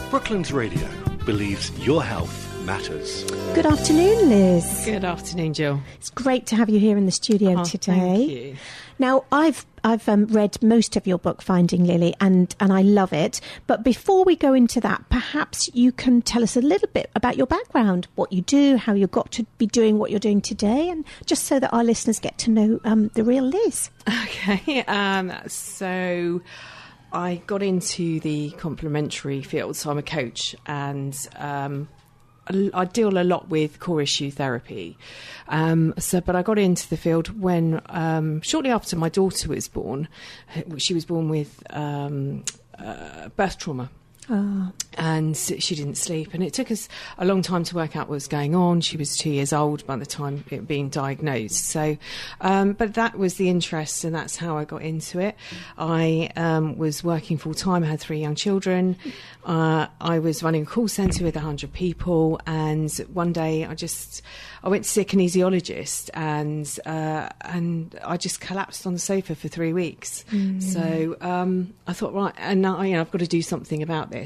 Brooklands Radio believes your health matters. Good afternoon, Liz. Good afternoon, Jill. It's great to have you here in the studio today. Thank you. Now, I've read most of your book, Finding Lily, and I love it. But before we go into that, perhaps you can tell us a little bit about your background, what you do, how you got to be doing what you're doing today, and just so that our listeners get to know the real Liz. Okay, so I got into the complementary field, so I'm a coach, and I deal a lot with core issue therapy. But I got into the field when, shortly after my daughter was born. She was born with birth trauma. Oh. And she didn't sleep, and it took us a long time to work out what was going on. She was 2 years old by the time it being diagnosed. So, but that was the interest, and that's how I got into it. I was working full time. I had 3 young children. I was running a call centre with 100 people, and one day I went to see a kinesiologist, and I just collapsed on the sofa for 3 weeks. So I thought, right, and now I've got to do something about this.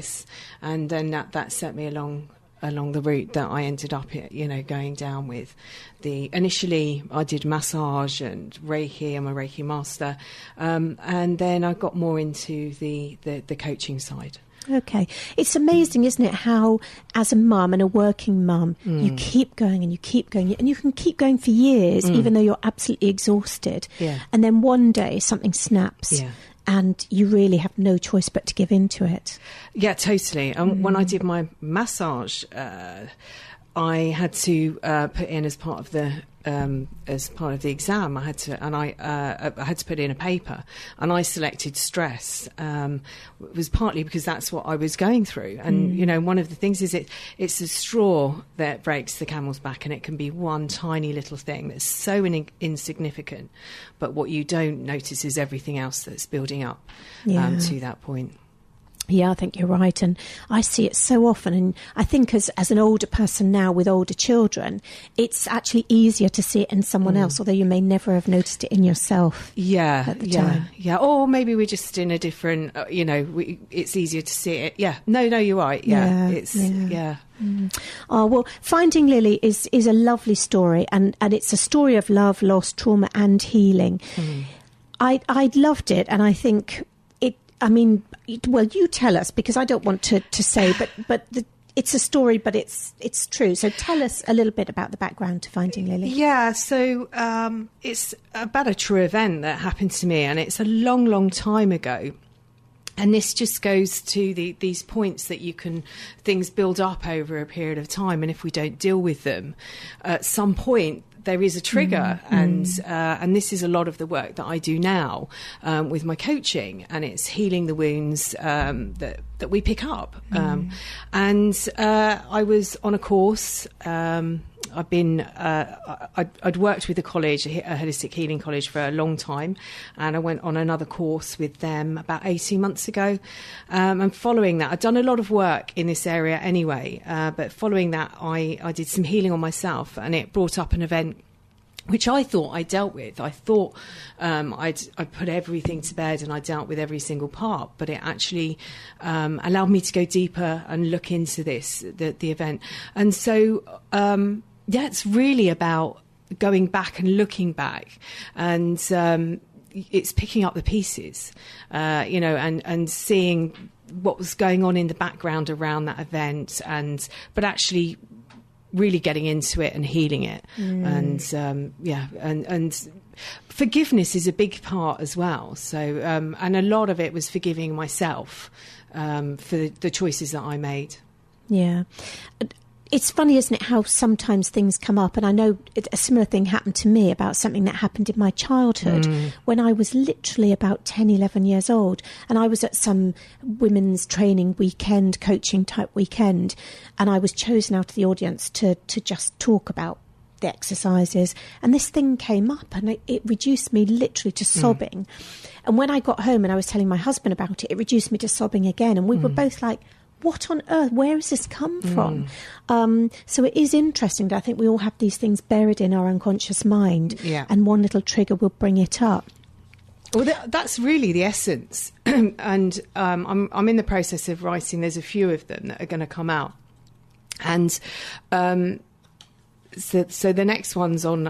And then that set me along the route that I ended up, going down with. Initially, I did massage and Reiki. I'm a Reiki master, and then I got more into the coaching side. Okay. It's amazing, isn't it, how as a mum and a working mum, you keep going and you keep going, and you can keep going for years, even though you're absolutely exhausted. Yeah. And then one day something snaps. Yeah. And you really have no choice but to give into it. Yeah, totally. When I did my massage, I had to put in as part of the exam. I had to put in a paper, and I selected stress. It was partly because that's what I was going through, and one of the things is it's the straw that breaks the camel's back, and it can be one tiny little thing that's so insignificant, but what you don't notice is everything else that's building up to that point. Yeah, I think you're right. And I see it so often. And I think as an older person now with older children, it's actually easier to see it in someone else, although you may never have noticed it in yourself. Yeah, at the time. Yeah. Or maybe we're just in a different, it's easier to see it. Yeah. No, you're right. Yeah. Oh, well, Finding Lily is a lovely story. And it's a story of love, loss, trauma and healing. I loved it. And I think well, you tell us, because I don't want to say, but it's a story, but it's true. So tell us a little bit about the background to Finding Lily. Yeah, so it's about a true event that happened to me, and it's a long, long time ago. And this just goes to these points that things build up over a period of time, and if we don't deal with them, at some point, there is a trigger, and this is a lot of the work that I do now with my coaching, and it's healing the wounds that we pick up. And I was on a course. I'd worked with a college, a holistic healing college, for a long time, and I went on another course with them about 18 months ago. And following that, I'd done a lot of work in this area anyway, but following that, I did some healing on myself, and it brought up an event which I thought I dealt with. I thought I'd put everything to bed and I dealt with every single part, but it actually allowed me to go deeper and look into the event. And so, it's really about going back and looking back, and it's picking up the pieces, and seeing what was going on in the background around that event, but actually really getting into it and healing it. And forgiveness is a big part as well. So, and a lot of it was forgiving myself for the choices that I made. Yeah. It's funny, isn't it, how sometimes things come up, and I know a similar thing happened to me about something that happened in my childhood when I was literally about 10, 11 years old, and I was at some women's training weekend, coaching type weekend, and I was chosen out of the audience to just talk about the exercises, and this thing came up, and it reduced me literally to sobbing. And when I got home and I was telling my husband about it, it reduced me to sobbing again, and we were both like, what on earth, where has this come from? So it is interesting that I think we all have these things buried in our unconscious mind, and one little trigger will bring it up. Well, that's really the essence. And I'm in the process of writing. There's a few of them that are going to come out. And so the next one's on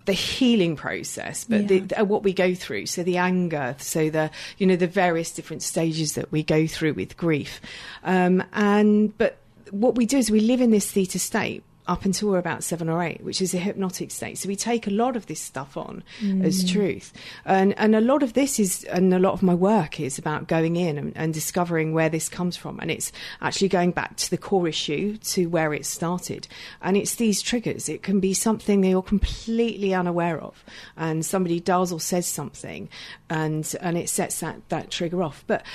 the healing process, but what we go through. So the anger, so the various different stages that we go through with grief. But what we do is we live in this theta state up until we're about 7 or 8, which is a hypnotic state. So we take a lot of this stuff on as truth. And a lot of this is, and a lot of my work is about going in and discovering where this comes from. And it's actually going back to the core issue, to where it started. And it's these triggers. It can be something that you're completely unaware of, and somebody does or says something, and it sets that trigger off. But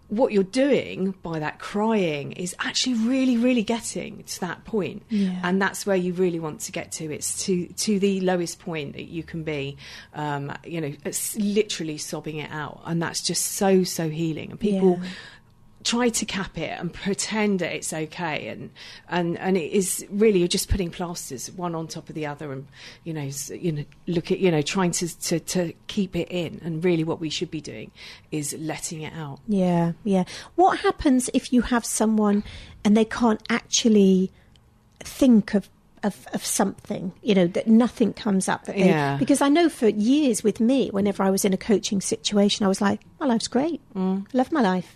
what you're doing by that crying is actually really, really getting to that point. Yeah. And that's where you really want to get to. It's to the lowest point that you can be, it's literally sobbing it out. And that's just so, so healing. And people try to cap it and pretend that it's okay, and it is really, you're just putting plasters one on top of the other, and look at trying to keep it in. And really what we should be doing is letting it out. What happens if you have someone and they can't actually think of something, that nothing comes up because I know for years with me, whenever I was in a coaching situation, I was like, my life's great. I love my life.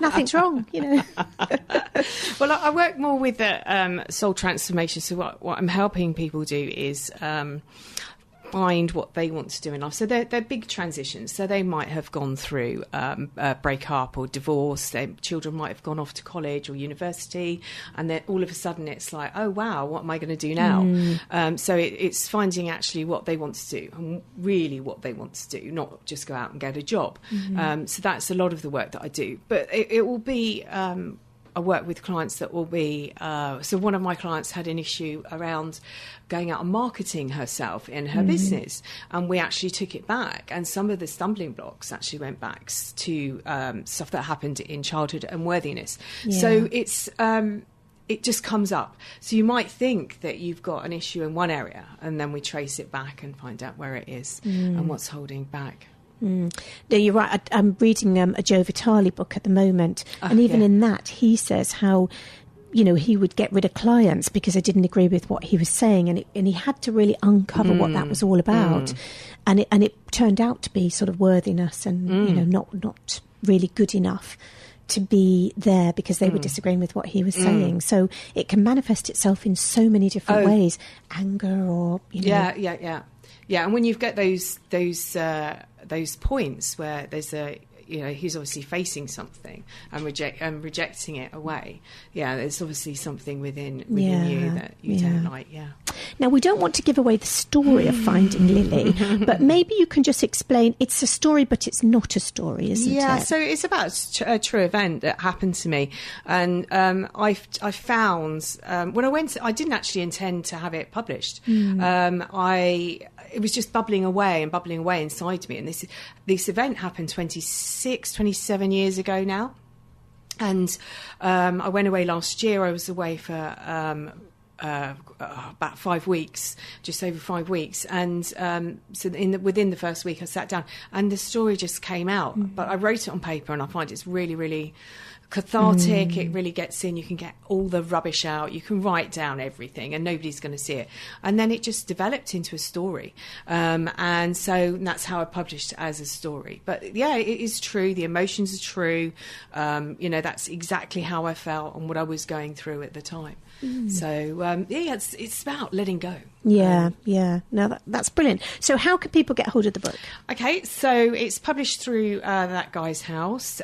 Nothing's wrong, Well, I work more with the soul transformation. So what I'm helping people do is find what they want to do in life. So they're big transitions. So they might have gone through a breakup or divorce. Their children might have gone off to college or university, and then all of a sudden it's like, oh wow, what am I going to do now? So it's finding actually what they want to do, and really what they want to do, not just go out and get a job. So that's a lot of the work that I do. But it will be I work with clients that will be so one of my clients had an issue around going out and marketing herself in her business, and we actually took it back, and some of the stumbling blocks actually went back to stuff that happened in childhood and worthiness. So it's it just comes up. So you might think that you've got an issue in one area, and then we trace it back and find out where it is and what's holding back. No, you're right. I'm reading a Joe Vitale book at the moment, and even in that, he says how, he would get rid of clients because they didn't agree with what he was saying, and he had to really uncover what that was all about, and it turned out to be sort of worthiness and not really good enough to be there because they were disagreeing with what he was saying. So it can manifest itself in so many different ways, anger or Yeah, and when you've got those points where there's he's obviously facing something and rejecting it away. Yeah, there's obviously something within you that you don't like. Yeah. Now, we don't want to give away the story of Finding Lily, but maybe you can just explain. It's a story, but it's not a story, isn't it? Yeah. So it's about a true event that happened to me, and I found when I went, I didn't actually intend to have it published. It was just bubbling away inside me. And this event happened 27 years ago now. And I went away last year. I was away for about 5 weeks, just over 5 weeks. And so within the first week, I sat down and the story just came out. But I wrote it on paper, and I find it's really, really cathartic. It really gets in. You can get all the rubbish out. You can write down everything, and nobody's going to see it. And then it just developed into a story, and so that's how I published it as a story. But yeah, it is true. The emotions are true. That's exactly how I felt and what I was going through at the time. So it's about letting go. No, that's brilliant. So how can people get hold of the book? Okay, so it's published through That Guy's House.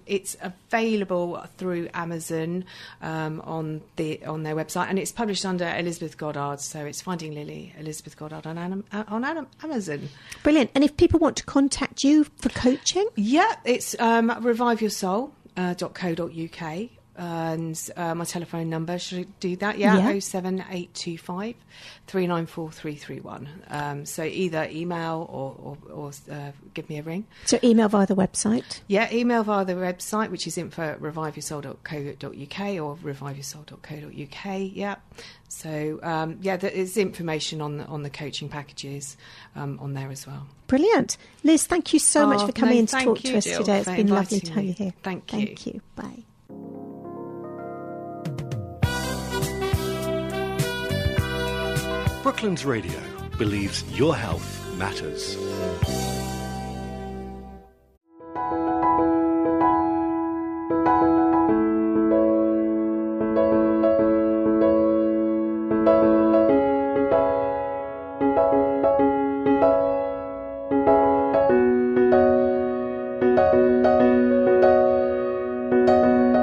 It's available through Amazon on their website, and it's published under Elizabeth Goddard. So it's Finding Lily, Elizabeth Goddard on Amazon. Brilliant. And if people want to contact you for coaching? Yeah, it's reviveyoursoul.co.uk. And my telephone number, should I do that? Yeah, 07825 394 331. So either email or give me a ring. So email via the website? Yeah, email via the website, which is info@reviveyoursoul.co.uk or reviveyoursoul.co.uk. Yeah. So there's information on the coaching packages on there as well. Brilliant. Liz, thank you so much for coming in to talk to us Jill, today. It's been lovely to have you here. Thank you. Thank you. Bye. Brooklands Radio believes your health matters.